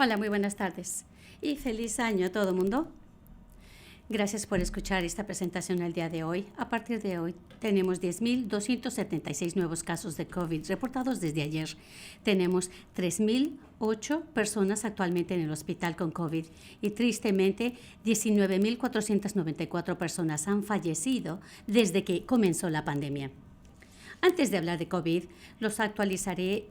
Hola, muy buenas tardes y feliz año a todo mundo. Gracias por escuchar esta presentación el día de hoy. A partir de hoy tenemos 10.276 nuevos casos de COVID reportados desde ayer. Tenemos 3.008 personas actualmente en el hospital con COVID y tristemente 19.494 personas han fallecido desde que comenzó la pandemia. Antes de hablar de COVID, los actualizaré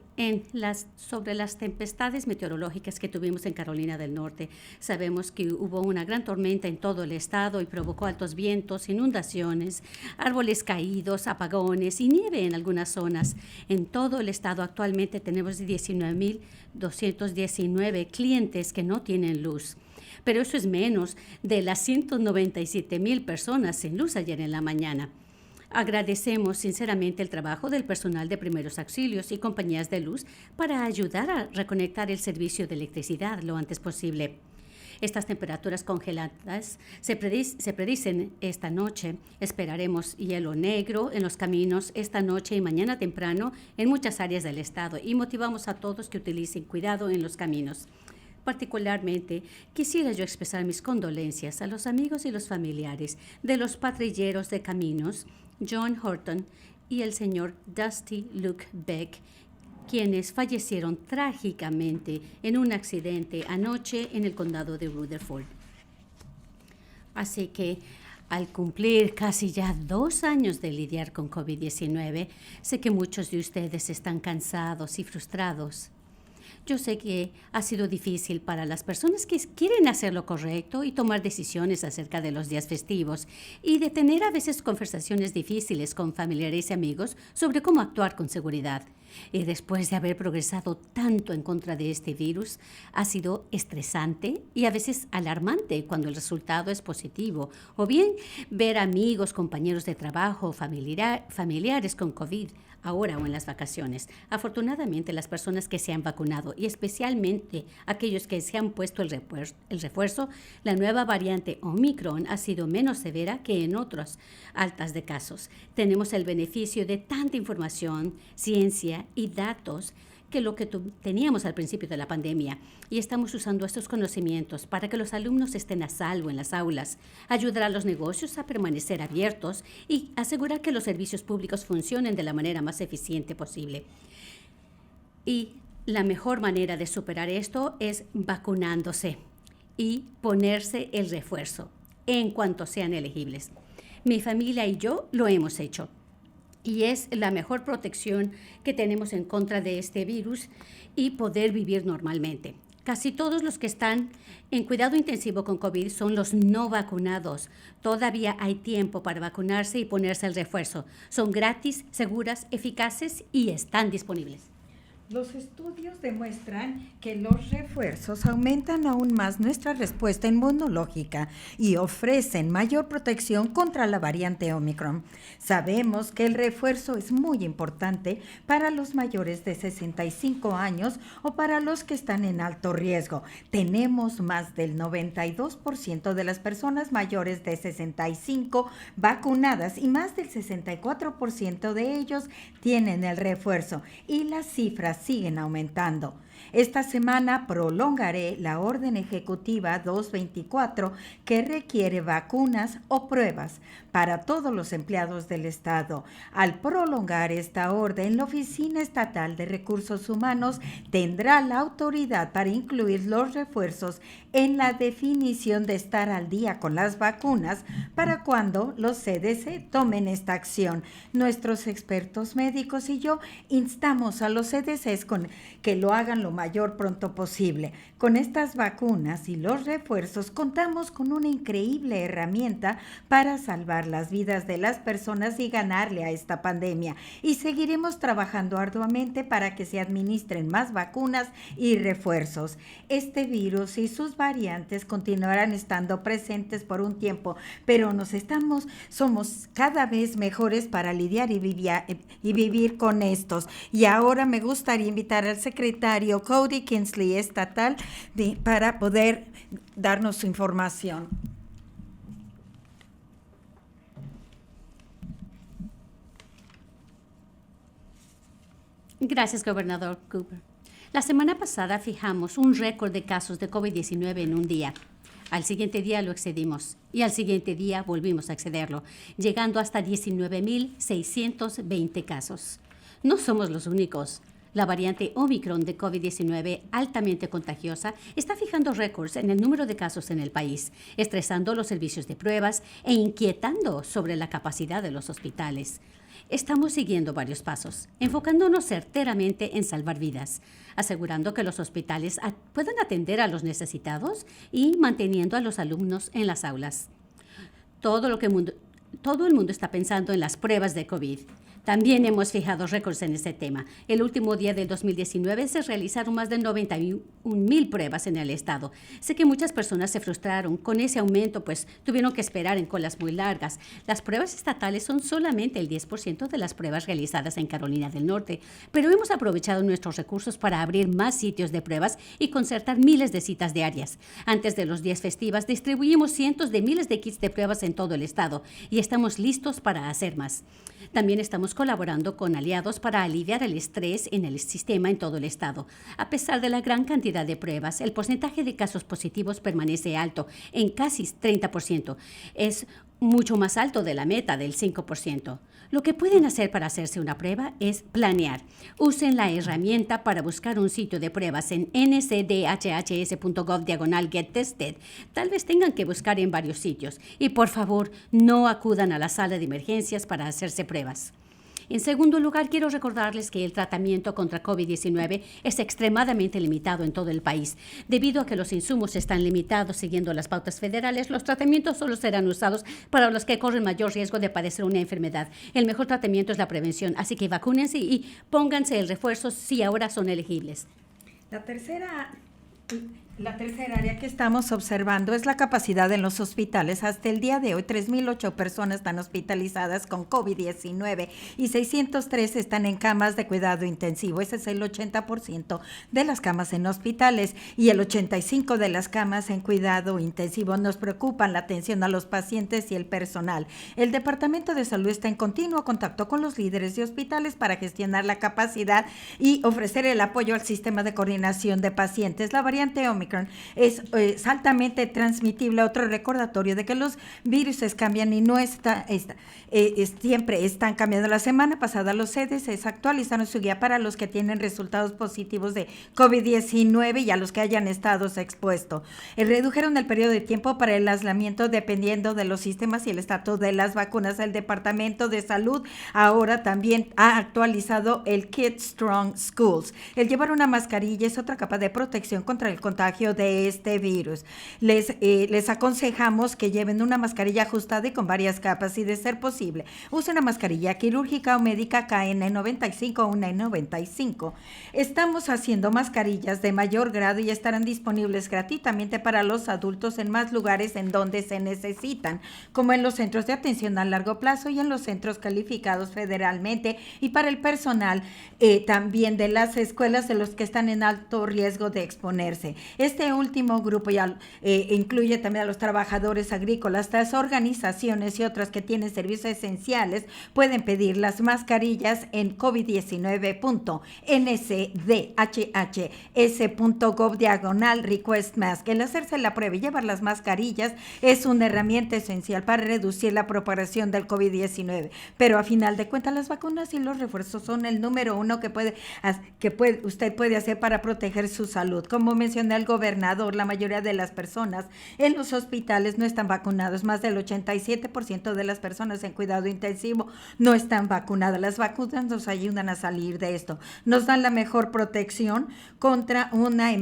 sobre las tempestades meteorológicas que tuvimos en Carolina del Norte. Sabemos que hubo una gran tormenta en todo el estado y provocó altos vientos, inundaciones, árboles caídos, apagones y nieve en algunas zonas. En todo el estado actualmente tenemos 19.219 clientes que no tienen luz. Pero eso es menos de las 197,000 personas sin luz ayer en la mañana. Agradecemos sinceramente el trabajo del personal de primeros auxilios y compañías de luz para ayudar a reconectar el servicio de electricidad lo antes posible. Estas temperaturas congeladas se predicen esta noche. Esperaremos hielo negro en los caminos esta noche y mañana temprano en muchas áreas del estado y motivamos a todos que utilicen cuidado en los caminos. Particularmente, quisiera yo expresar mis condolencias a los amigos y los familiares de los patrulleros de caminos, John Horton y el señor Dusty Luke Beck, quienes fallecieron trágicamente en un accidente anoche en el condado de Rutherford. Así que, al cumplir casi ya 2 años de lidiar con COVID-19, sé que muchos de ustedes están cansados y frustrados. Yo sé que ha sido difícil para las personas que quieren hacer lo correcto y tomar decisiones acerca de los días festivos y de tener a veces conversaciones difíciles con familiares y amigos sobre cómo actuar con seguridad. Y después de haber progresado tanto en contra de este virus, ha sido estresante y a veces alarmante cuando el resultado es positivo, o bien ver amigos, compañeros de trabajo, familiares con COVID, ahora o en las vacaciones. Afortunadamente, las personas que se han vacunado y especialmente aquellos que se han puesto el refuerzo, la nueva variante Omicron ha sido menos severa que en otras altas de casos. Tenemos el beneficio de tanta información, ciencia y datos que lo que teníamos al principio de la pandemia, y estamos usando estos conocimientos para que los alumnos estén a salvo en las aulas, ayudar a los negocios a permanecer abiertos y asegurar que los servicios públicos funcionen de la manera más eficiente posible. Y la mejor manera de superar esto es vacunándose y ponerse el refuerzo en cuanto sean elegibles. Mi familia y yo lo hemos hecho. Y es la mejor protección que tenemos en contra de este virus y poder vivir normalmente. Casi todos los que están en cuidado intensivo con COVID son los no vacunados. Todavía hay tiempo para vacunarse y ponerse el refuerzo. Son gratis, seguras, eficaces y están disponibles. Los estudios demuestran que los refuerzos aumentan aún más nuestra respuesta inmunológica y ofrecen mayor protección contra la variante Omicron. Sabemos que el refuerzo es muy importante para los mayores de 65 años o para los que están en alto riesgo. Tenemos más del 92% de las personas mayores de 65 vacunadas y más del 64% de ellos tienen el refuerzo y las cifras siguen aumentando. Esta semana prolongaré la orden ejecutiva 224 que requiere vacunas o pruebas para todos los empleados del Estado. Al prolongar esta orden, la Oficina Estatal de Recursos Humanos tendrá la autoridad para incluir los refuerzos en la definición de estar al día con las vacunas para cuando los CDC tomen esta acción. Nuestros expertos médicos y yo instamos a los CDCs que lo hagan lo mayor pronto posible. Con estas vacunas y los refuerzos contamos con una increíble herramienta para salvar las vidas de las personas y ganarle a esta pandemia. Y seguiremos trabajando arduamente para que se administren más vacunas y refuerzos. Este virus y sus variantes continuarán estando presentes por un tiempo, pero somos cada vez mejores para lidiar y vivir con estos. Y ahora me gustaría invitar al secretario Cody Kinsley estatal para poder darnos su información. Gracias, gobernador Cooper. La semana pasada fijamos un récord de casos de COVID-19 en un día. Al siguiente día lo excedimos y al siguiente día volvimos a excederlo, llegando hasta 19.620 casos. No somos los únicos. La variante Omicron de COVID-19, altamente contagiosa, está fijando récords en el número de casos en el país, estresando los servicios de pruebas e inquietando sobre la capacidad de los hospitales. Estamos siguiendo varios pasos, enfocándonos certeramente en salvar vidas, asegurando que los hospitales puedan atender a los necesitados y manteniendo a los alumnos en las aulas. Todo el mundo está pensando en las pruebas de COVID. También hemos fijado récords en este tema. El último día del 2019 se realizaron más de 91,000 pruebas en el estado. Sé que muchas personas se frustraron con ese aumento, pues tuvieron que esperar en colas muy largas. Las pruebas estatales son solamente el 10% de las pruebas realizadas en Carolina del Norte, pero hemos aprovechado nuestros recursos para abrir más sitios de pruebas y concertar miles de citas diarias. Antes de los días festivos distribuimos cientos de miles de kits de pruebas en todo el estado y estamos listos para hacer más. También estamos colaborando con aliados para aliviar el estrés en el sistema en todo el estado. A pesar de la gran cantidad de pruebas, el porcentaje de casos positivos permanece alto, en casi 30%. Es mucho más alto de la meta del 5%. Lo que pueden hacer para hacerse una prueba es planear. Usen la herramienta para buscar un sitio de pruebas en ncdhhs.gov/gettested. Tal vez tengan que buscar en varios sitios. Y por favor, no acudan a la sala de emergencias para hacerse pruebas. En segundo lugar, quiero recordarles que el tratamiento contra COVID-19 es extremadamente limitado en todo el país. Debido a que los insumos están limitados siguiendo las pautas federales, los tratamientos solo serán usados para los que corren mayor riesgo de padecer una enfermedad. El mejor tratamiento es la prevención, así que vacúnense y pónganse el refuerzo si ahora son elegibles. La tercera área que estamos observando es la capacidad en los hospitales. Hasta el día de hoy, 3.008 personas están hospitalizadas con COVID-19 y 603 están en camas de cuidado intensivo. Ese es el 80% de las camas en hospitales y el 85% de las camas en cuidado intensivo. Nos preocupan la atención a los pacientes y el personal. El Departamento de Salud está en continuo contacto con los líderes de hospitales para gestionar la capacidad y ofrecer el apoyo al sistema de coordinación de pacientes. La variante Omicron es altamente transmitible. Otro recordatorio de que los virus cambian y no siempre están cambiando. La semana pasada los CDC actualizaron su guía para los que tienen resultados positivos de COVID-19 y a los que hayan estado expuestos. Redujeron el periodo de tiempo para el aislamiento dependiendo de los sistemas y el estatus de las vacunas. El Departamento de Salud ahora también ha actualizado el Kids Strong Schools. El llevar una mascarilla es otra capa de protección contra el contagio de este virus. Les aconsejamos que lleven una mascarilla ajustada y con varias capas y de ser posible, use una mascarilla quirúrgica o médica KN95 o una N95. Estamos haciendo mascarillas de mayor grado y estarán disponibles gratuitamente para los adultos en más lugares en donde se necesitan, como en los centros de atención a largo plazo y en los centros calificados federalmente, y para el personal también de las escuelas de los que están en alto riesgo de exponerse. Este último grupo ya incluye también a los trabajadores agrícolas. Las organizaciones y otras que tienen servicios esenciales pueden pedir las mascarillas en covid19.ncdhhs.gov/request mask. El hacerse la prueba y llevar las mascarillas es una herramienta esencial para reducir la propagación del COVID-19. Pero a final de cuentas, las vacunas y los refuerzos son el número uno que usted puede hacer para proteger su salud. Como mencioné el gobernador, la mayoría de las personas en los hospitales no están vacunados. Más del 87% de las personas en cuidado intensivo no están vacunadas. Las vacunas nos ayudan a salir de esto. Nos dan la mejor protección contra una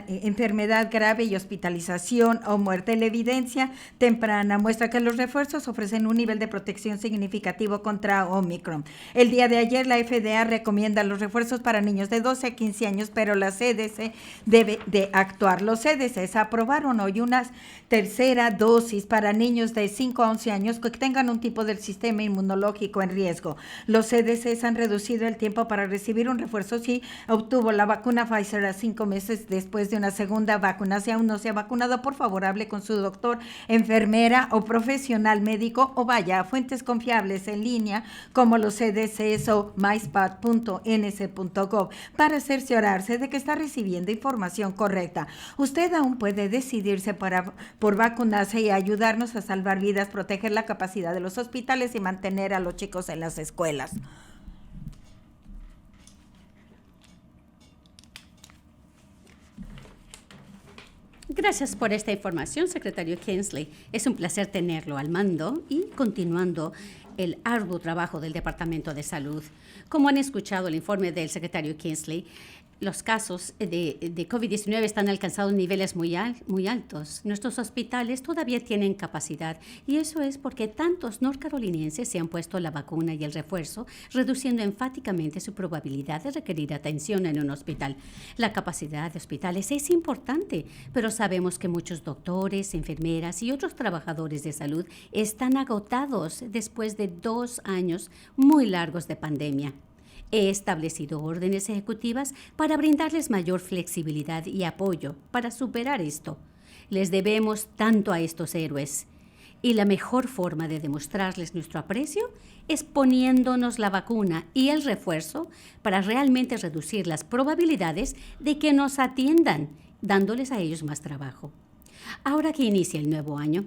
enfermedad grave y hospitalización o muerte. La evidencia temprana muestra que los refuerzos ofrecen un nivel de protección significativo contra Omicron. El día de ayer la FDA recomienda los refuerzos para niños de 12 a 15 años, pero la CDC debe de actuar. Los CDCs aprobaron hoy una tercera dosis para niños de 5 a 11 años que tengan un tipo del sistema inmunológico en riesgo. Los CDCs han reducido el tiempo para recibir un refuerzo si obtuvo la vacuna Pfizer a 5 5 meses después de una segunda vacuna. Si aún no se ha vacunado, por favor, hable con su doctor, enfermera o profesional médico o vaya a fuentes confiables en línea como los CDCs o myspot.nc.gov para cerciorarse de que está recibiendo información correcta. Usted aún puede decidirse por vacunarse y ayudarnos a salvar vidas, proteger la capacidad de los hospitales y mantener a los chicos en las escuelas. Gracias por esta información, secretario Kinsley. Es un placer tenerlo al mando y continuando el arduo trabajo del Departamento de Salud. Como han escuchado el informe del secretario Kinsley, los casos de COVID-19 están alcanzando niveles muy altos. Nuestros hospitales todavía tienen capacidad y eso es porque tantos norcarolinienses se han puesto la vacuna y el refuerzo, reduciendo enfáticamente su probabilidad de requerir atención en un hospital. La capacidad de hospitales es importante, pero sabemos que muchos doctores, enfermeras y otros trabajadores de salud están agotados después de 2 años muy largos de pandemia. He establecido órdenes ejecutivas para brindarles mayor flexibilidad y apoyo para superar esto. Les debemos tanto a estos héroes. Y la mejor forma de demostrarles nuestro aprecio es poniéndonos la vacuna y el refuerzo para realmente reducir las probabilidades de que nos atiendan, dándoles a ellos más trabajo. Ahora que inicia el nuevo año,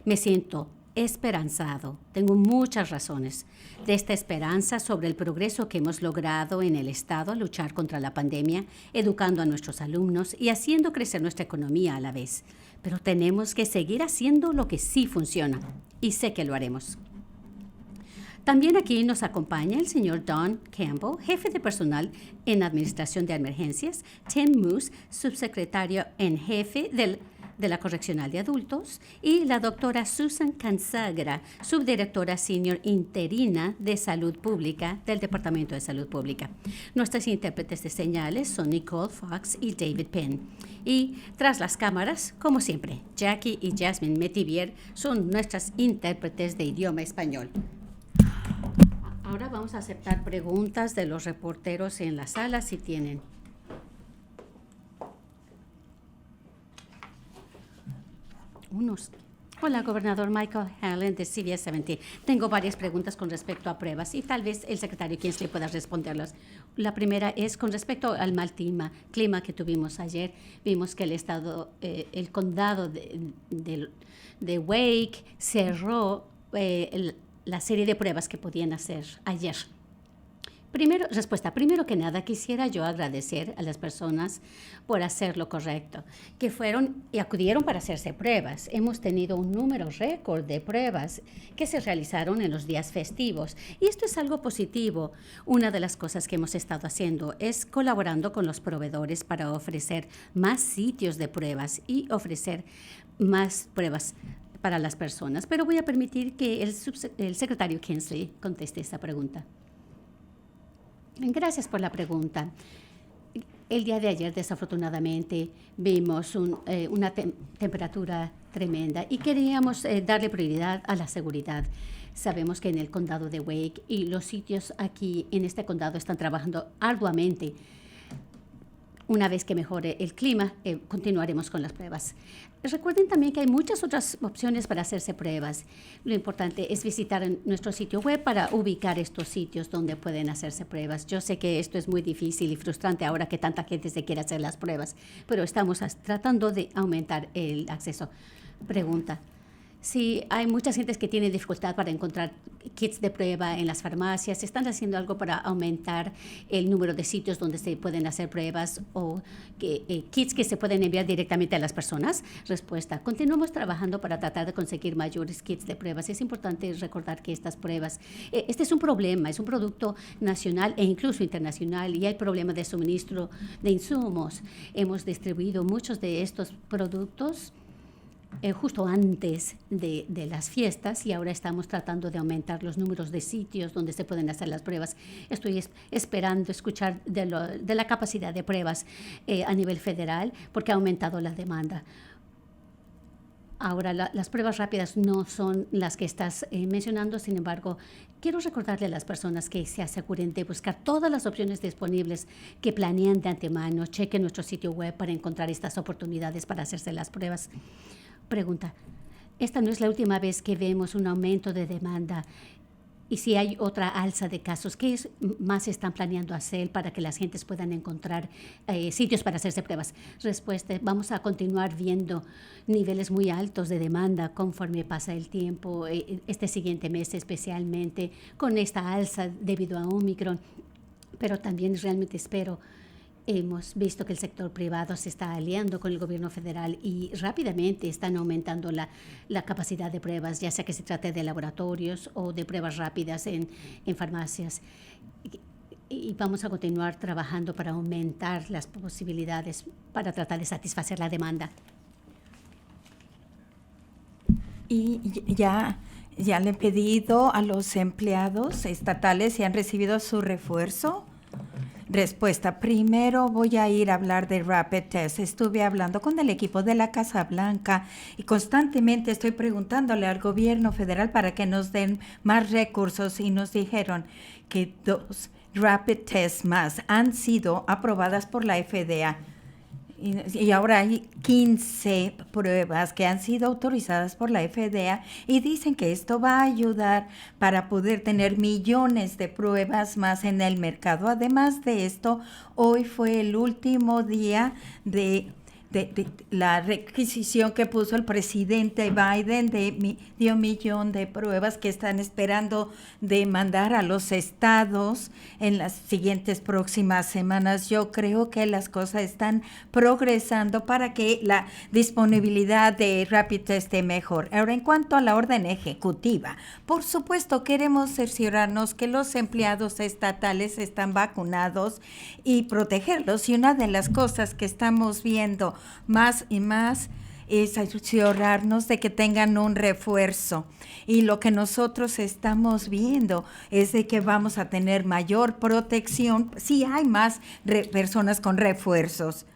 me siento esperanzado. Tengo muchas razones de esta esperanza sobre el progreso que hemos logrado en el Estado a luchar contra la pandemia, educando a nuestros alumnos y haciendo crecer nuestra economía a la vez. Pero tenemos que seguir haciendo lo que sí funciona y sé que lo haremos. También aquí nos acompaña el señor Don Campbell, jefe de personal en Administración de Emergencias, Tim Moose, subsecretario en jefe de la Correccional de Adultos, y la doctora Susan Cansagra, subdirectora senior interina de Salud Pública del Departamento de Salud Pública. Nuestras intérpretes de señales son Nicole Fox y David Penn. Y tras las cámaras, como siempre, Jackie y Jasmine Metivier son nuestras intérpretes de idioma español. Ahora vamos a aceptar preguntas de los reporteros en la sala si tienen. Hola, gobernador Michael Allen de CBS 17. Tengo varias preguntas con respecto a pruebas y tal vez el secretario Kinsley pueda responderlas. La primera es con respecto al mal clima que tuvimos ayer. Vimos que el condado de Wake cerró la serie de pruebas que podían hacer ayer. Primero que nada, quisiera yo agradecer a las personas por hacer lo correcto, que fueron y acudieron para hacerse pruebas. Hemos tenido un número récord de pruebas que se realizaron en los días festivos y esto es algo positivo. Una de las cosas que hemos estado haciendo es colaborando con los proveedores para ofrecer más sitios de pruebas y ofrecer más pruebas para las personas. Pero voy a permitir que el secretario Kinsley conteste esta pregunta. Gracias por la pregunta. El día de ayer, desafortunadamente, vimos una temperatura tremenda y queríamos darle prioridad a la seguridad. Sabemos que en el condado de Wake y los sitios aquí en este condado están trabajando arduamente. Una vez que mejore el clima, continuaremos con las pruebas. Recuerden también que hay muchas otras opciones para hacerse pruebas. Lo importante es visitar nuestro sitio web para ubicar estos sitios donde pueden hacerse pruebas. Yo sé que esto es muy difícil y frustrante ahora que tanta gente se quiere hacer las pruebas, pero estamos tratando de aumentar el acceso. Pregunta. Sí, hay muchas gentes que tienen dificultad para encontrar kits de prueba en las farmacias. ¿Están haciendo algo para aumentar el número de sitios donde se pueden hacer pruebas o kits que se pueden enviar directamente a las personas? Respuesta. Continuamos trabajando para tratar de conseguir mayores kits de pruebas. Es importante recordar que estas pruebas, este es un problema, es un producto nacional e incluso internacional y hay problemas de suministro de insumos. Hemos distribuido muchos de estos productos justo antes de las fiestas y ahora estamos tratando de aumentar los números de sitios donde se pueden hacer las pruebas. Estoy esperando escuchar de la capacidad de pruebas a nivel federal porque ha aumentado la demanda. Ahora, las pruebas rápidas no son las que estás mencionando, sin embargo, quiero recordarle a las personas que se aseguren de buscar todas las opciones disponibles, que planeen de antemano, chequen nuestro sitio web para encontrar estas oportunidades para hacerse las pruebas. Pregunta, esta no es la última vez que vemos un aumento de demanda. Y si hay otra alza de casos, ¿qué más están planeando hacer para que las gentes puedan encontrar sitios para hacerse pruebas? Respuesta, vamos a continuar viendo niveles muy altos de demanda conforme pasa el tiempo, este siguiente mes especialmente, con esta alza debido a Omicron. Pero también realmente hemos visto que el sector privado se está aliando con el gobierno federal y rápidamente están aumentando la capacidad de pruebas, ya sea que se trate de laboratorios o de pruebas rápidas en farmacias. Y vamos a continuar trabajando para aumentar las posibilidades para tratar de satisfacer la demanda. Y ya le he pedido a los empleados estatales si han recibido su refuerzo. Respuesta. Primero voy a ir a hablar de Rapid Test. Estuve hablando con el equipo de la Casa Blanca y constantemente estoy preguntándole al gobierno federal para que nos den más recursos y nos dijeron que 2 Rapid Tests más han sido aprobadas por la FDA. Y ahora hay 15 pruebas que han sido autorizadas por la FDA y dicen que esto va a ayudar para poder tener millones de pruebas más en el mercado. Además de esto, hoy fue el último día de la requisición que puso el presidente Biden de medio millón de pruebas que están esperando de mandar a los estados en las siguientes próximas semanas. Yo creo que las cosas están progresando para que la disponibilidad de Rapid Test esté mejor. Ahora, en cuanto a la orden ejecutiva, por supuesto queremos cerciorarnos que los empleados estatales están vacunados y protegerlos. Y una de las cosas que estamos viendo más y más es asegurarnos de que tengan un refuerzo. Y lo que nosotros estamos viendo es de que vamos a tener mayor protección si hay más personas con refuerzos.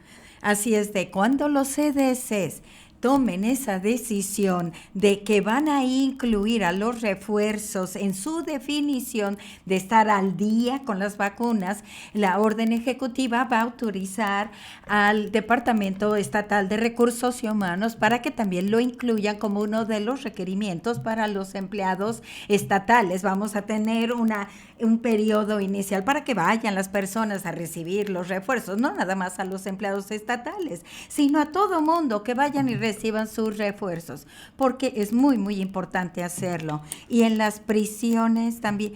Así es de cuando los CDCs tomen esa decisión de que van a incluir a los refuerzos en su definición de estar al día con las vacunas, la orden ejecutiva va a autorizar al Departamento Estatal de Recursos Humanos para que también lo incluyan como uno de los requerimientos para los empleados estatales. Vamos a tener un periodo inicial para que vayan las personas a recibir los refuerzos, no nada más a los empleados estatales, sino a todo mundo que vayan y reciban sus refuerzos, porque es muy, muy importante hacerlo. Y en las prisiones también,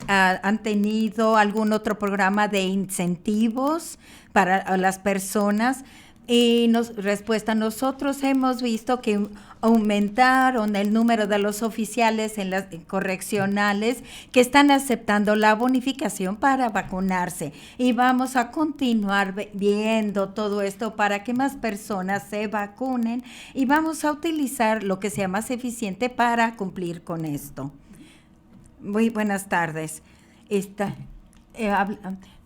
han tenido algún otro programa de incentivos para las personas. Y respuesta, nosotros hemos visto que aumentaron el número de los oficiales en las correccionales que están aceptando la bonificación para vacunarse. Y vamos a continuar viendo todo esto para que más personas se vacunen y vamos a utilizar lo que sea más eficiente para cumplir con esto. Muy buenas tardes.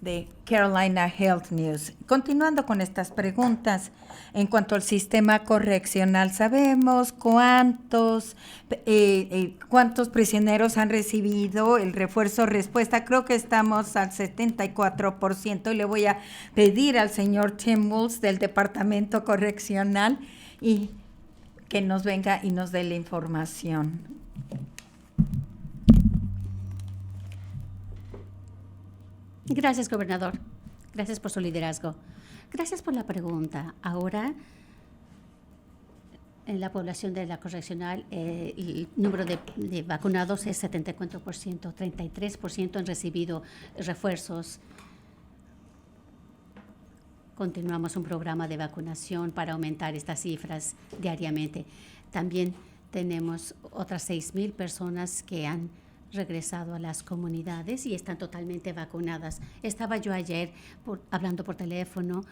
De Carolina Health News. Continuando con estas preguntas, en cuanto al sistema correccional, ¿sabemos cuántos prisioneros han recibido el refuerzo respuesta? Creo que estamos al 74% y le voy a pedir al señor Tim Woods del Departamento Correccional y que nos venga y nos dé la información. Gracias, gobernador. Gracias por su liderazgo. Gracias por la pregunta. Ahora, en la población de la correccional, el número de vacunados es 74%, 33% han recibido refuerzos. Continuamos un programa de vacunación para aumentar estas cifras diariamente. También tenemos otras 6,000 personas que han regresado a las comunidades y están totalmente vacunadas. Estaba yo ayer hablando por teléfono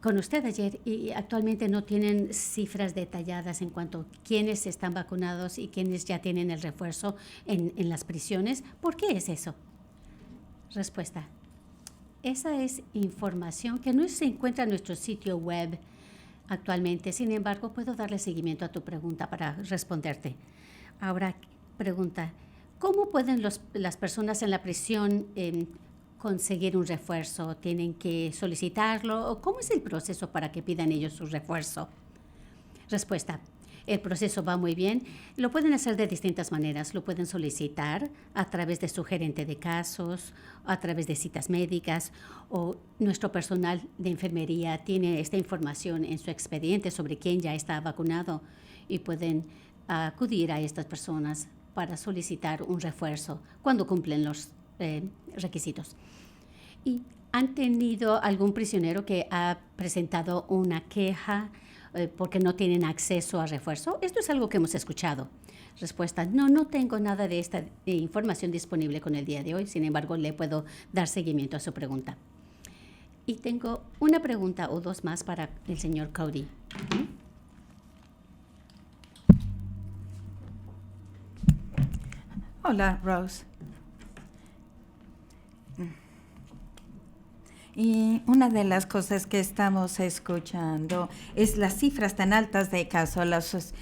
con usted ayer y actualmente no tienen cifras detalladas en cuanto a quiénes están vacunados y quiénes ya tienen el refuerzo en las prisiones. ¿Por qué es eso? Respuesta. Esa es información que no se encuentra en nuestro sitio web. actualmente. Sin embargo, puedo darle seguimiento a tu pregunta para responderte. Ahora, pregunta, ¿cómo pueden las personas en la prisión conseguir un refuerzo? ¿Tienen que solicitarlo? ¿O cómo es el proceso para que pidan ellos su refuerzo? Respuesta. El proceso va muy bien. Lo pueden hacer de distintas maneras. Lo pueden solicitar a través de su gerente de casos, a través de citas médicas, o nuestro personal de enfermería tiene esta información en su expediente sobre quién ya está vacunado y pueden acudir a estas personas para solicitar un refuerzo cuando cumplen los requisitos. ¿Y han tenido algún prisionero que ha presentado una queja porque no tienen acceso a refuerzo? Esto es algo que hemos escuchado. Respuesta, no tengo nada de esta información disponible con el día de hoy, sin embargo, le puedo dar seguimiento a su pregunta. Y tengo una pregunta o dos más para el señor Cody. Hola, Rose. Y una de las cosas que estamos escuchando es las cifras tan altas de casos, las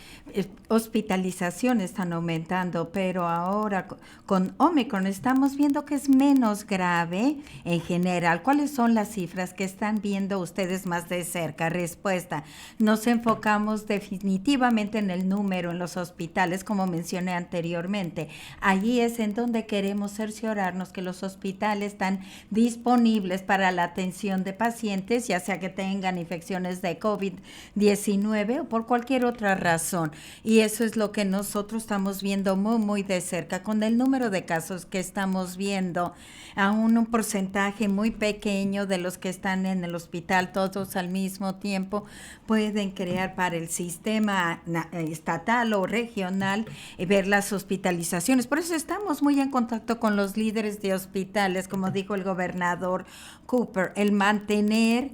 hospitalizaciones están aumentando, pero ahora con Omicron estamos viendo que es menos grave en general. ¿Cuáles son las cifras que están viendo ustedes más de cerca? Respuesta, nos enfocamos definitivamente en el número en los hospitales, como mencioné anteriormente. Allí es en donde queremos cerciorarnos que los hospitales están disponibles para la atención de pacientes, ya sea que tengan infecciones de COVID-19 o por cualquier otra razón. Y eso es lo que nosotros estamos viendo muy de cerca. Con el número de casos que estamos viendo, aún un porcentaje muy pequeño de los que están en el hospital, todos al mismo tiempo, pueden crear para el sistema estatal o regional ver las hospitalizaciones. Por eso estamos muy en contacto con los líderes de hospitales, como dijo el gobernador Cooper, el mantener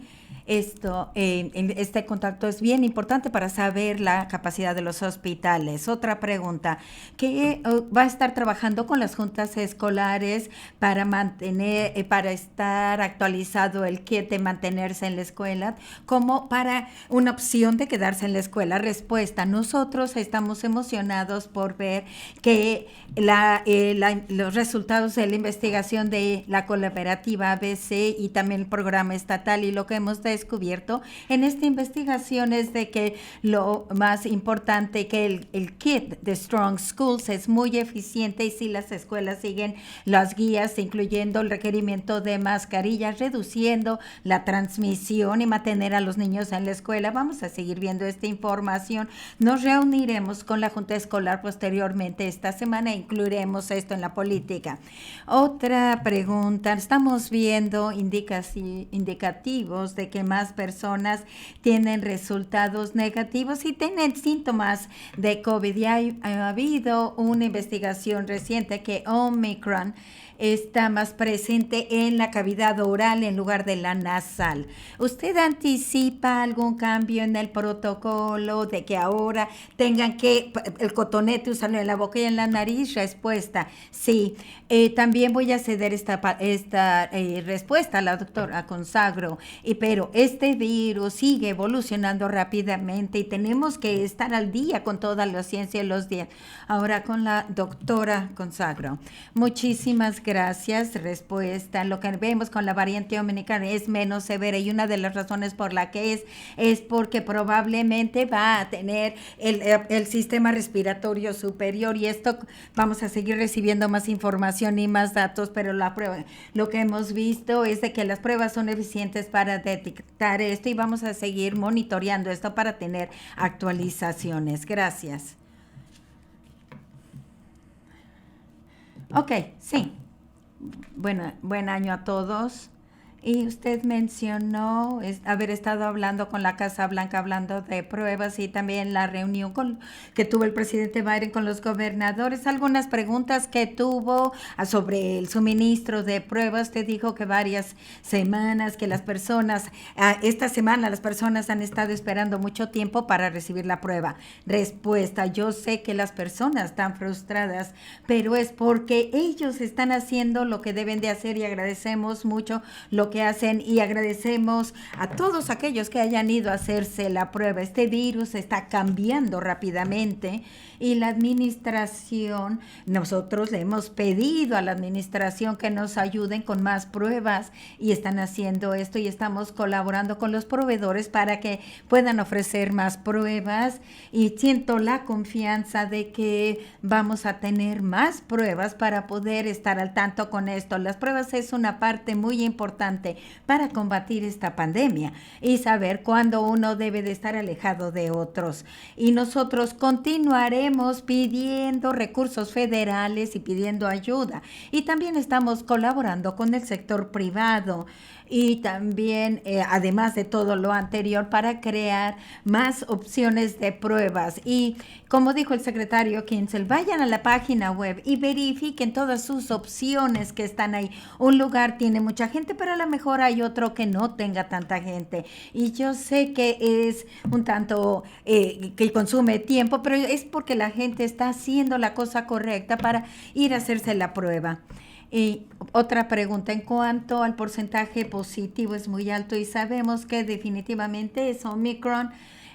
este contacto es bien importante para saber la capacidad de los hospitales. Otra pregunta, ¿qué va a estar trabajando con las juntas escolares para para estar actualizado el kit de mantenerse en la escuela, como para una opción de quedarse en la escuela? Respuesta, nosotros estamos emocionados por ver que los resultados de la investigación de la cooperativa ABC y también el programa estatal, y lo que hemos descubierto en esta investigación es de que lo más importante que el kit de Strong Schools es muy eficiente, y si las escuelas siguen las guías, incluyendo el requerimiento de mascarillas, reduciendo la transmisión y mantener a los niños en la escuela. Vamos a seguir viendo esta información. Nos reuniremos con la Junta Escolar posteriormente esta semana e incluiremos esto en la política. Otra pregunta, estamos viendo indicativos de que más personas tienen resultados negativos y tienen síntomas de COVID. Y ha habido una investigación reciente que Omicron está más presente en la cavidad oral en lugar de la nasal. ¿Usted anticipa algún cambio en el protocolo de que ahora tengan que el cotonete usarlo en la boca y en la nariz? Respuesta, sí. También voy a ceder esta respuesta a la doctora Consagro, pero este virus sigue evolucionando rápidamente y tenemos que estar al día con toda la ciencia de los días. Ahora con la doctora Consagro. Muchísimas gracias. Respuesta, lo que vemos con la variante Omicron es menos severa, y una de las razones por la que es porque probablemente va a tener el sistema respiratorio superior, y esto vamos a seguir recibiendo más información y más datos, pero lo que hemos visto es de que las pruebas son eficientes para detectar esto, y vamos a seguir monitoreando esto para tener actualizaciones. Gracias. Ok, sí. Buen año a todos. Y usted mencionó haber estado hablando con la Casa Blanca, hablando de pruebas, y también la reunión que tuvo el presidente Biden con los gobernadores. Algunas preguntas que tuvo sobre el suministro de pruebas. Usted dijo que varias semanas, que esta semana las personas han estado esperando mucho tiempo para recibir la prueba. Respuesta, yo sé que las personas están frustradas, pero es porque ellos están haciendo lo que deben de hacer, y agradecemos mucho lo lo que hacen y agradecemos a todos aquellos que hayan ido a hacerse la prueba. Este virus está cambiando rápidamente y la administración, nosotros le hemos pedido a la administración que nos ayuden con más pruebas y están haciendo esto y estamos colaborando con los proveedores para que puedan ofrecer más pruebas y siento la confianza de que vamos a tener más pruebas para poder estar al tanto con esto. Las pruebas es una parte muy importante para combatir esta pandemia y saber cuándo uno debe de estar alejado de otros. Y nosotros continuaremos pidiendo recursos federales y pidiendo ayuda. Y también estamos colaborando con el sector privado y también, además de todo lo anterior, para crear más opciones de pruebas. Y como dijo el secretario Kinzel, vayan a la página web y verifiquen todas sus opciones que están ahí. Un lugar tiene mucha gente, pero a lo mejor hay otro que no tenga tanta gente. Y yo sé que es un tanto que consume tiempo, pero es porque la gente está haciendo la cosa correcta para ir a hacerse la prueba. Y otra pregunta, en cuanto al porcentaje positivo es muy alto y sabemos que definitivamente es Omicron.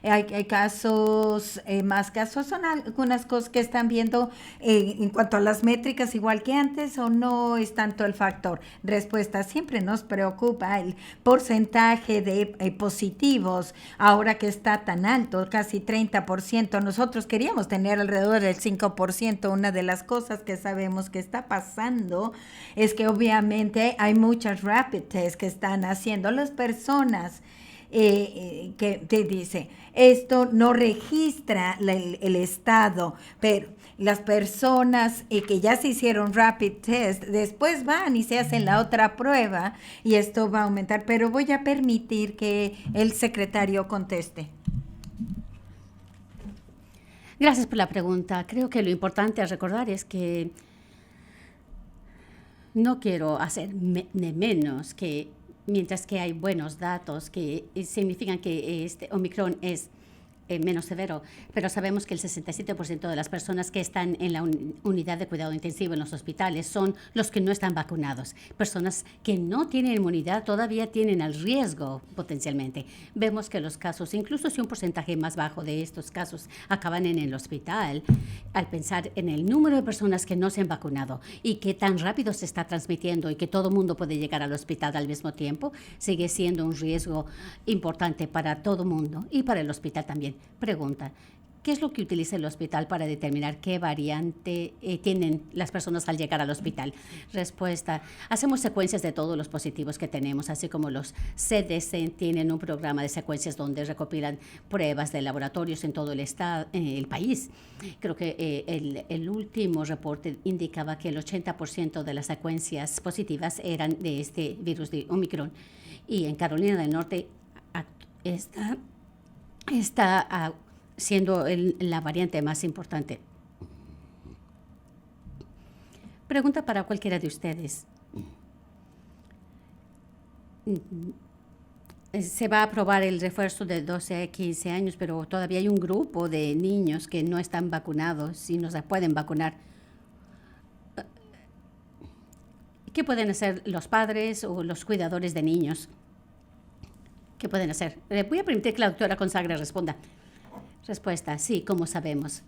Hay casos, más casos, son algunas cosas que están viendo en cuanto a las métricas igual que antes o no es tanto el factor. Respuesta, siempre nos preocupa el porcentaje de positivos ahora que está tan alto, casi 30%. Nosotros queríamos tener alrededor del 5%. Una de las cosas que sabemos que está pasando es que obviamente hay muchas rapid tests que están haciendo las personas. Que te dice, esto no registra el estado, pero las personas que ya se hicieron rapid test, después van y se hacen la otra prueba y esto va a aumentar, pero voy a permitir que el secretario conteste. Gracias por la pregunta. Creo que lo importante a recordar es que no quiero hacer de menos que mientras que hay buenos datos que significan que este Omicron es menos severo, pero sabemos que el 67% de las personas que están en la unidad de cuidado intensivo en los hospitales son los que no están vacunados. Personas que no tienen inmunidad todavía tienen el riesgo potencialmente. Vemos que los casos, incluso si un porcentaje más bajo de estos casos acaban en el hospital, al pensar en el número de personas que no se han vacunado y que tan rápido se está transmitiendo y que todo el mundo puede llegar al hospital al mismo tiempo, sigue siendo un riesgo importante para todo el mundo y para el hospital también. Pregunta, ¿qué es lo que utiliza el hospital para determinar qué variante tienen las personas al llegar al hospital? Respuesta, hacemos secuencias de todos los positivos que tenemos, así como los CDC tienen un programa de secuencias donde recopilan pruebas de laboratorios en todo el país. Creo que el último reporte indicaba que el 80% de las secuencias positivas eran de este virus de Omicron. Y en Carolina del Norte está siendo la variante más importante. Pregunta para cualquiera de ustedes. Se va a aprobar el refuerzo de 12 a 15 años, pero todavía hay un grupo de niños que no están vacunados y no se pueden vacunar. ¿Qué pueden hacer los padres o los cuidadores de niños? ¿Qué pueden hacer? Voy a permitir que la doctora Consagra responda. Respuesta, sí, como sabemos.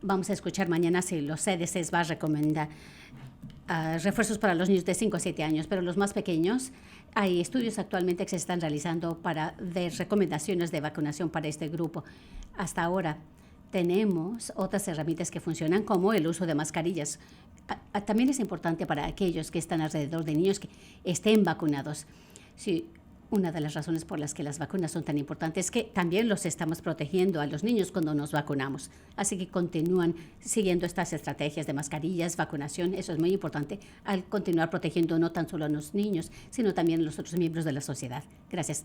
Vamos a escuchar mañana si los CDC va a recomendar refuerzos para los niños de 5 a 7 años, pero los más pequeños, hay estudios actualmente que se están realizando para dar recomendaciones de vacunación para este grupo. Hasta ahora tenemos otras herramientas que funcionan, como el uso de mascarillas. También es importante para aquellos que están alrededor de niños que estén vacunados. Sí, una de las razones por las que las vacunas son tan importantes es que también los estamos protegiendo a los niños cuando nos vacunamos. Así que continúan siguiendo estas estrategias de mascarillas, vacunación. Eso es muy importante al continuar protegiendo no tan solo a los niños, sino también a los otros miembros de la sociedad. Gracias.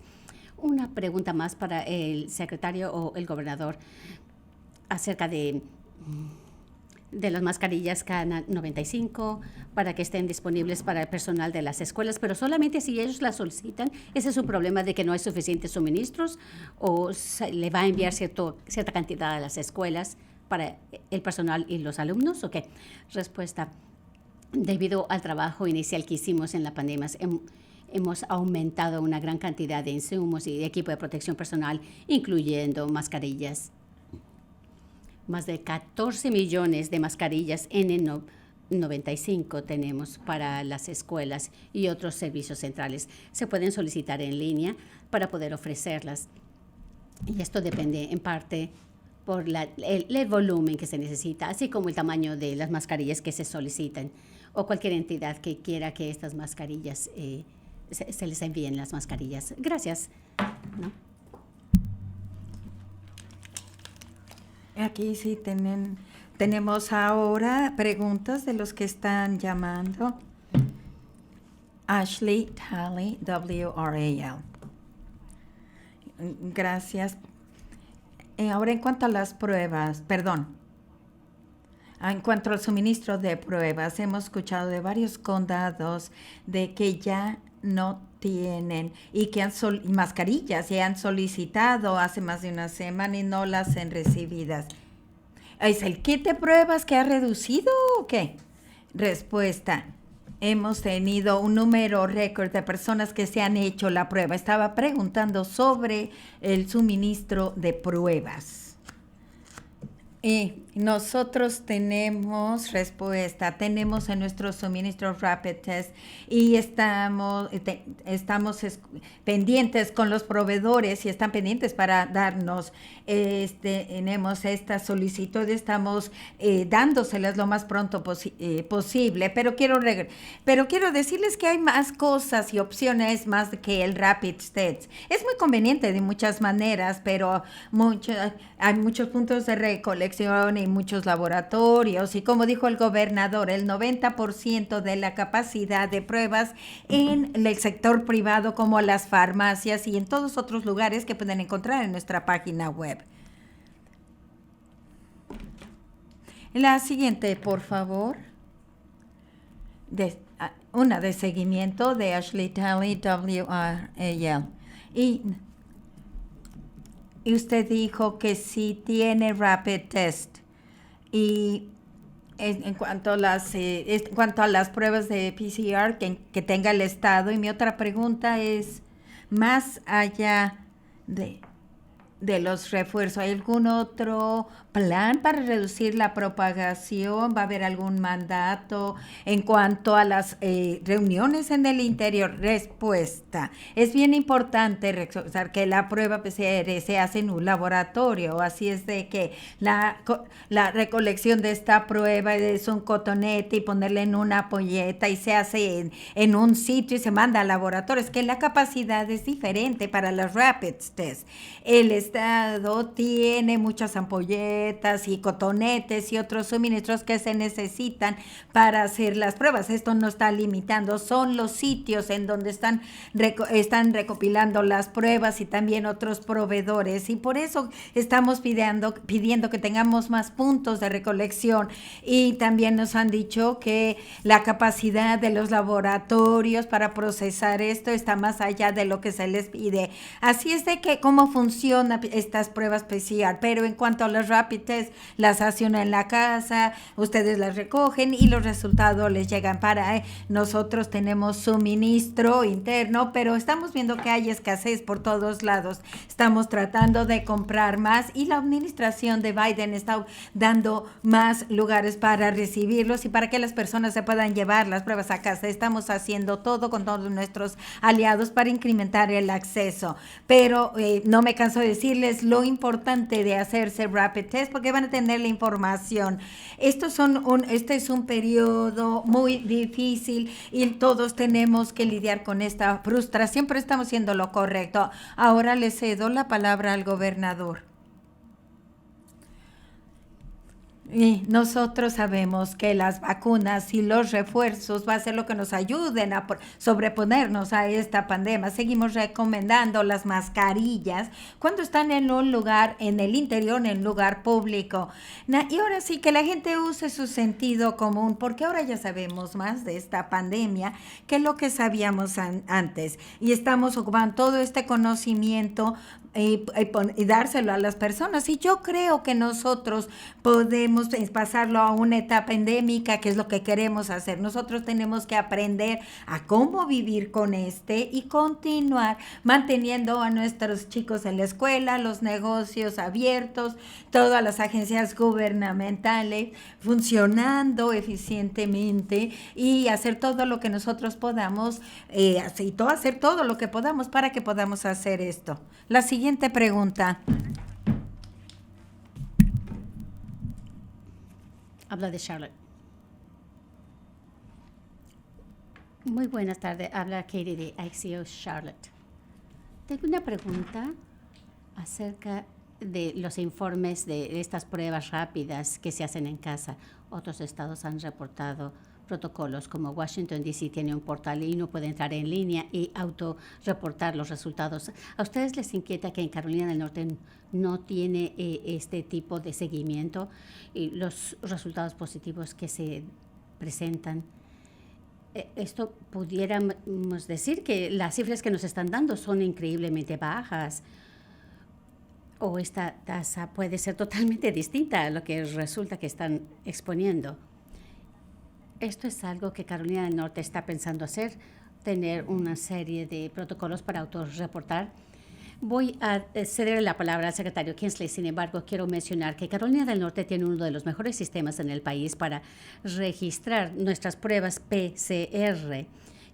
Una pregunta más para el secretario o el gobernador acerca de las mascarillas KN95 para que estén disponibles para el personal de las escuelas, pero solamente si ellos las solicitan. ¿Ese es un problema de que no hay suficientes suministros o se le va a enviar cierta cantidad a las escuelas para el personal y los alumnos? ¿O qué? Respuesta, debido al trabajo inicial que hicimos en la pandemia, hemos aumentado una gran cantidad de insumos y de equipo de protección personal, incluyendo mascarillas. Más de 14 millones de mascarillas N95 tenemos para las escuelas y otros servicios centrales. Se pueden solicitar en línea para poder ofrecerlas. Y esto depende en parte por el volumen que se necesita, así como el tamaño de las mascarillas que se solicitan, o cualquier entidad que quiera que estas mascarillas, se les envíen las mascarillas. Gracias. ¿No? Aquí sí tenemos ahora preguntas de los que están llamando. Ashley Talley, WRAL. Gracias. Ahora, en cuanto a las pruebas, en cuanto al suministro de pruebas, hemos escuchado de varios condados de que ya no tienen y que mascarillas y han solicitado hace más de una semana y no las han recibidas. ¿Es el kit de pruebas que ha reducido o qué? Respuesta. Hemos tenido un número récord de personas que se han hecho la prueba. Estaba preguntando sobre el suministro de pruebas. Y nosotros tenemos respuesta, tenemos en nuestro suministro Rapid Test y estamos pendientes con los proveedores y están pendientes para darnos, tenemos esta solicitud, estamos dándoselas lo más pronto posible, pero quiero decirles que hay más cosas y opciones más que el Rapid Test. Es muy conveniente de muchas maneras, pero hay muchos puntos de recolección y muchos laboratorios y como dijo el gobernador, el 90% de la capacidad de pruebas en el sector privado como las farmacias y en todos otros lugares que pueden encontrar en nuestra página web. La siguiente, por favor. Una de seguimiento de Ashley Talley, WRAL. Y usted dijo que sí tiene Rapid Test. Y en cuanto a las pruebas de PCR que tenga el Estado. Y mi otra pregunta es, más allá de los refuerzos, ¿hay algún otro plan para reducir la propagación? ¿Va a haber algún mandato en cuanto a las reuniones en el interior? Respuesta. Es bien importante recordar que la prueba PCR se hace en un laboratorio, así es de que la recolección de esta prueba es un cotonete y ponerle en una ampolleta y se hace en un sitio y se manda al laboratorio. Es que la capacidad es diferente para los rapid tests. El Estado tiene muchas ampolletas y cotonetes y otros suministros que se necesitan para hacer las pruebas. Esto no está limitando, son los sitios en donde están recopilando las pruebas y también otros proveedores. Y por eso estamos pidiendo que tengamos más puntos de recolección. Y también nos han dicho que la capacidad de los laboratorios para procesar esto está más allá de lo que se les pide. Así es de que cómo funcionan estas pruebas PCR, pero en cuanto a los rapid tests, las hacen en la casa, ustedes las recogen y los resultados les llegan para nosotros tenemos suministro interno, pero estamos viendo que hay escasez por todos lados. Estamos tratando de comprar más y la administración de Biden está dando más lugares para recibirlos y para que las personas se puedan llevar las pruebas a casa. Estamos haciendo todo con todos nuestros aliados para incrementar el acceso, pero no me canso de decirles lo importante de hacerse rapid test porque van a tener la información. Este es un periodo muy difícil y todos tenemos que lidiar con esta frustración, pero estamos haciendo lo correcto. Ahora le cedo la palabra al gobernador. Y nosotros sabemos que las vacunas y los refuerzos va a ser lo que nos ayuden a sobreponernos a esta pandemia. Seguimos recomendando las mascarillas cuando están en un lugar, en el interior, en un lugar público. Y ahora sí, que la gente use su sentido común, porque ahora ya sabemos más de esta pandemia que lo que sabíamos antes. Y estamos ocupando todo este conocimiento y dárselo a las personas. Y yo creo que nosotros podemos pasarlo a una etapa endémica, que es lo que queremos hacer. Nosotros tenemos que aprender a cómo vivir con y continuar manteniendo a nuestros chicos en la escuela, los negocios abiertos, todas las agencias gubernamentales funcionando eficientemente y hacer todo lo que nosotros podamos, hacer todo lo que podamos para que podamos hacer esto. La siguiente pregunta. Habla de Charlotte. Muy buenas tardes. Habla Katie de ICO Charlotte. Tengo una pregunta acerca de los informes de estas pruebas rápidas que se hacen en casa. Otros estados han reportado protocolos, como Washington, D.C. tiene un portal y uno puede entrar en línea y autorreportar los resultados. ¿A ustedes les inquieta que en Carolina del Norte no tiene este tipo de seguimiento y los resultados positivos que se presentan? Esto pudiéramos decir que las cifras que nos están dando son increíblemente bajas, o esta tasa puede ser totalmente distinta a lo que resulta que están exponiendo. Esto es algo que Carolina del Norte está pensando hacer, tener una serie de protocolos para autorreportar. Voy a ceder la palabra al secretario Kinsley. Sin embargo, quiero mencionar que Carolina del Norte tiene uno de los mejores sistemas en el país para registrar nuestras pruebas PCR,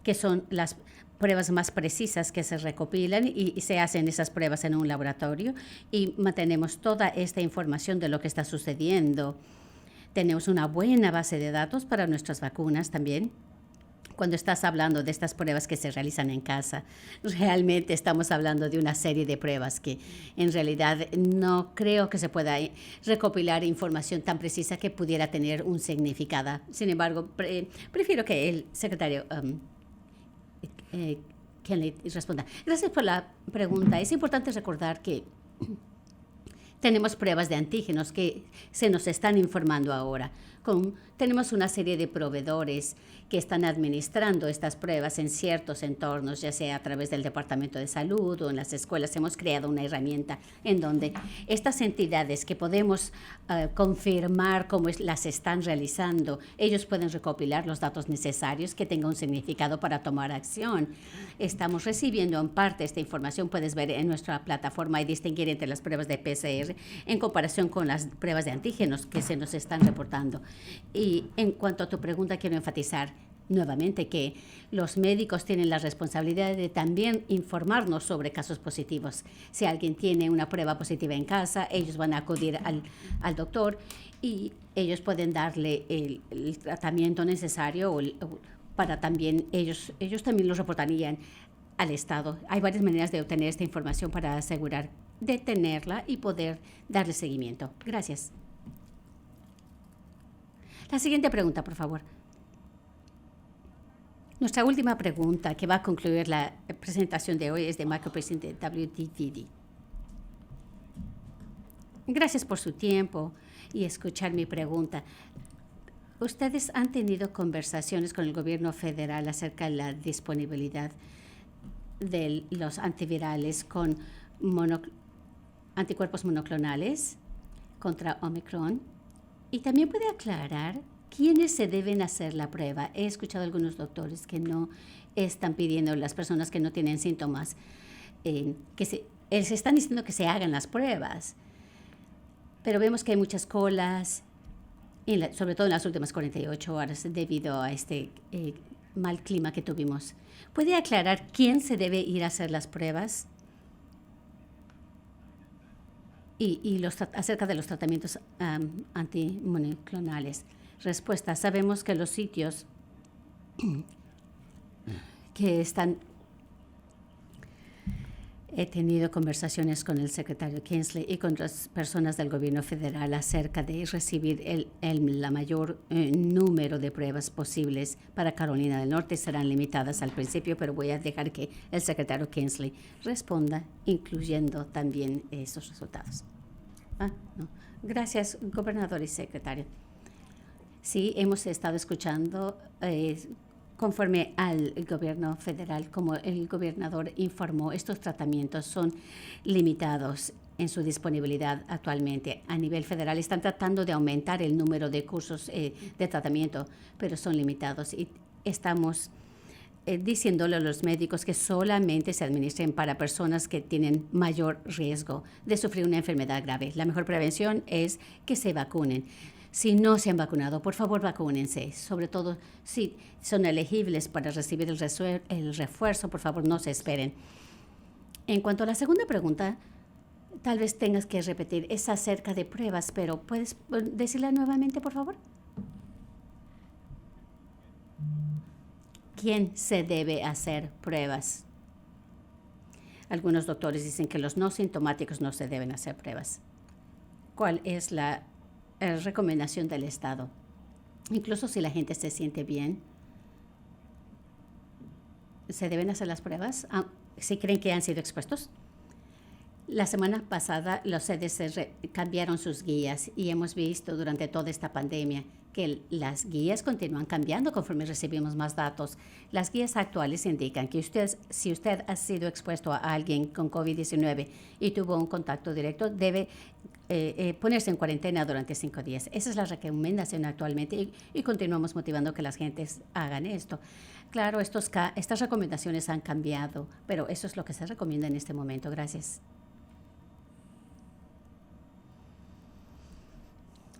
que son las pruebas más precisas que se recopilan y se hacen esas pruebas en un laboratorio y mantenemos toda esta información de lo que está sucediendo. Tenemos una buena base de datos para nuestras vacunas también. Cuando estás hablando de estas pruebas que se realizan en casa, realmente estamos hablando de una serie de pruebas que en realidad no creo que se pueda recopilar información tan precisa que pudiera tener un significado. Sin embargo, prefiero que el secretario Kenley responda. Gracias por la pregunta. Es importante recordar que tenemos pruebas de antígenos que se nos están informando ahora. Tenemos una serie de proveedores que están administrando estas pruebas en ciertos entornos, ya sea a través del Departamento de Salud o en las escuelas. Hemos creado una herramienta en donde estas entidades que podemos confirmar cómo las están realizando, ellos pueden recopilar los datos necesarios que tengan un significado para tomar acción. Estamos recibiendo en parte esta información. Puedes ver en nuestra plataforma y distinguir entre las pruebas de PCR en comparación con las pruebas de antígenos que se nos están reportando. Y en cuanto a tu pregunta, quiero enfatizar nuevamente que los médicos tienen la responsabilidad de también informarnos sobre casos positivos. Si alguien tiene una prueba positiva en casa, ellos van a acudir al doctor y ellos pueden darle el tratamiento necesario para también, ellos también lo reportarían al Estado. Hay varias maneras de obtener esta información para asegurar de tenerla y poder darle seguimiento. Gracias. La siguiente pregunta, por favor. Nuestra última pregunta, que va a concluir la presentación de hoy, es de Michael Priestley de WDVD. Gracias por su tiempo y escuchar mi pregunta. ¿Ustedes han tenido conversaciones con el gobierno federal acerca de la disponibilidad de los antivirales con anticuerpos monoclonales contra Omicron? Y también puede aclarar quiénes se deben hacer la prueba. He escuchado a algunos doctores que no están pidiendo a las personas que no tienen síntomas, se están diciendo que se hagan las pruebas. Pero vemos que hay muchas colas, sobre todo en las últimas 48 horas, debido a este mal clima que tuvimos. ¿Puede aclarar quién se debe ir a hacer las pruebas? Y acerca de los tratamientos antimonoclonales. Respuesta: sabemos que los sitios que están... He tenido conversaciones con el secretario Kinsley y con las personas del gobierno federal acerca de recibir la mayor número de pruebas posibles para Carolina del Norte. Serán limitadas al principio, pero voy a dejar que el secretario Kinsley responda, incluyendo también esos resultados. No. Gracias, gobernador y secretario. Sí, hemos estado escuchando Conforme al gobierno federal, como el gobernador informó, estos tratamientos son limitados en su disponibilidad actualmente. A nivel federal están tratando de aumentar el número de cursos de tratamiento, pero son limitados y estamos diciéndole a los médicos que solamente se administren para personas que tienen mayor riesgo de sufrir una enfermedad grave. La mejor prevención es que se vacunen. Si no se han vacunado, por favor, vacúnense. Sobre todo si son elegibles para recibir el refuerzo, por favor, no se esperen. En cuanto a la segunda pregunta, tal vez tengas que repetir, es acerca de pruebas, pero ¿puedes decirla nuevamente, por favor? ¿Quién se debe hacer pruebas? Algunos doctores dicen que los no sintomáticos no se deben hacer pruebas. ¿Cuál es la recomendación del Estado? Incluso si la gente se siente bien, ¿se deben hacer las pruebas si creen que han sido expuestos? La semana pasada los CDC cambiaron sus guías y hemos visto durante toda esta pandemia que las guías continúan cambiando conforme recibimos más datos. Las guías actuales indican que si usted ha sido expuesto a alguien con COVID-19 y tuvo un contacto directo, debe ponerse en cuarentena durante 5 días. Esa es la recomendación actualmente y continuamos motivando que las gentes hagan esto. Claro, estas recomendaciones han cambiado, pero eso es lo que se recomienda en este momento. Gracias.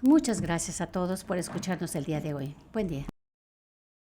Muchas gracias a todos por escucharnos el día de hoy. Buen día.